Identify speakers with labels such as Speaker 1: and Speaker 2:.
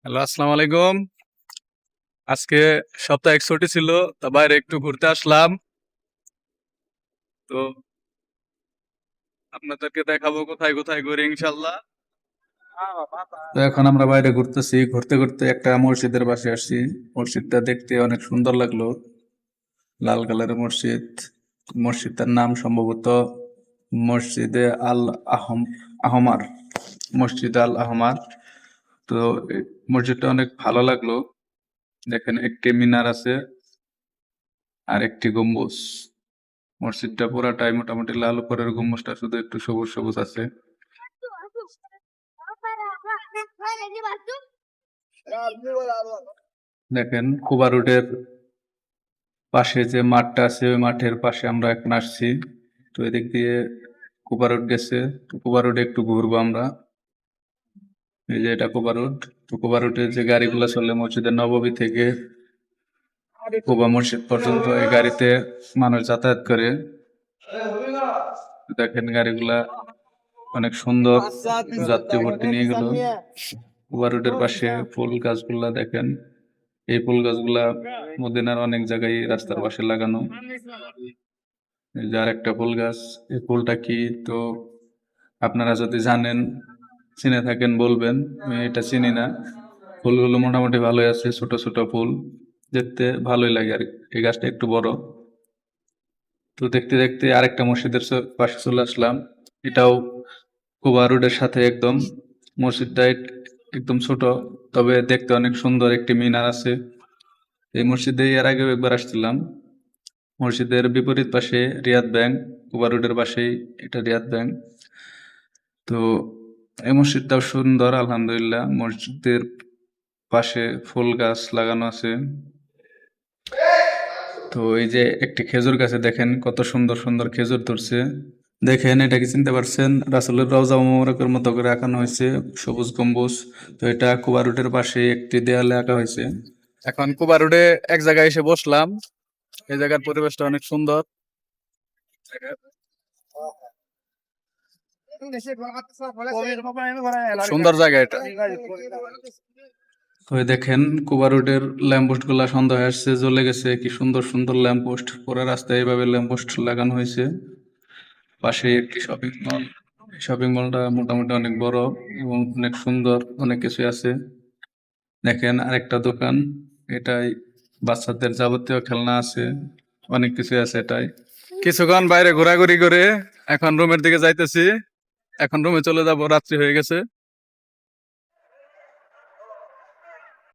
Speaker 1: Hello, আসসালামু আলাইকুম। আজকে সপ্তাহে ছুটি ছিল, তা বাইরে একটু ঘুরতে আসলাম। তো আপনাদেরকে দেখাবো কোথায় কোথায় ঘুরি ইনশাল্লাহ। তো এখন আমরা বাইরে ঘুরতেছি, ঘুরতে ঘুরতে একটা মসজিদের পাশে আসছি। মসজিদটা দেখতে অনেক সুন্দর লাগলো, লাল কালারের মসজিদ। মসজিদটার নাম সম্ভবত মসজিদে আল আহম আহমার, মসজিদ আল আহমার। তো এই মসজিদটা অনেক ভালো লাগলো। দেখেন একটি মিনার আছে আর একটি গম্বুজ। মসজিদটা পুরাটাই মোটামুটি লাল, উপরের গম্বুজটা শুধু একটু সবুজ সবুজ আছে। দেখেন কুবা রোডের পাশে যে মাঠটা আছে, ওই মাঠের পাশে আমরা এখন আসছি। তো এদিক দিয়ে কুবা রোড গেছে, তো কুবা রোডে একটু ঘুরবো আমরা। এই যে এটা কুবা রোড। তো কুবা রোডে যে গাড়িগুলো চলে মসজিদের নববী থেকে কুবা মসজিদ পর্যন্ত, এই গাড়িতে মানুষ যাতায়াত করে। দেখেন গাড়িগুলা অনেক সুন্দর, যাত্রী ভর্তি নিয়ে গেল। কুবা রোডের পাশে ফুল গাছগুলা দেখেন, এই ফুল গাছগুলা মদিনার অনেক জায়গায় রাস্তার পাশে লাগানো। এই যে আর একটা ফুল গাছ, এই ফুলটা কি তো আপনারা যদি জানেন, চিনে থাকেন বলবেন, আমি এটা চিনি না। ফুলগুলো মোটামুটি ভালোই আছে, ছোট ছোট ফুল, দেখতে ভালোই লাগে আর কি। এই গাছটা একটু বড়। তো দেখতে দেখতে আরেকটা মসজিদের পাশে চলে আসলাম। এটাও কুবা রোডের সাথে একদম। মসজিদটা একদম ছোট, তবে দেখতে অনেক সুন্দর, একটি মিনার আছে। এই মসজিদে এর আগেও একবার আসছিলাম। মসজিদের বিপরীত পাশে রিয়াদ ব্যাংক, কুবা রোডের পাশেই এটা রিয়াদ ব্যাংক। তো এই মসজিদটাও সুন্দর আলহামদুলিল্লাহ। মসজিদের পাশে ফুল গাছ লাগানো আছে। তো এই যে একটি খেজুর গাছে দেখেন কত সুন্দর সুন্দর খেজুর ধরছে। দেখেন এটা কি চিনতে পারছেন? রাসূলের রওজা মুবারকের মতো করে আঁকানো হয়েছে, সবুজ গম্বুজ। তো এটা কুবা রোডের পাশে একটি দেয়ালে আঁকা হয়েছে। এখন কুবা রোডে এক জায়গায় এসে বসলাম। এই জায়গার পরিবেশটা অনেক সুন্দর। সুন্দর জায়গা এটা। তো এই দেখেন কুবা রোডের ল্যাম্পপোস্ট গুলা সন্ধ্যা হয়ে আসছে, জ্বলে গেছে। কি সুন্দর সুন্দর ল্যাম্পপোস্ট, পুরো রাস্তায় এইভাবে ল্যাম্পপোস্ট লাগানো হয়েছে। পাশে একটি শপিং মল। শপিং মলটা মোটামুটি অনেক বড় এবং অনেক সুন্দর, অনেক কিছু আছে। দেখেন আরেকটা দোকান, এটাই বাচ্চাদের যাবতীয় খেলনা আছে, অনেক কিছু আছে এটাই। কিছুক্ষণ বাইরে ঘোরাঘুরি করে এখন রুমের দিকে যাইতেছি। এখন রুমে চলে যাব, রাত্রি হয়ে গেছে।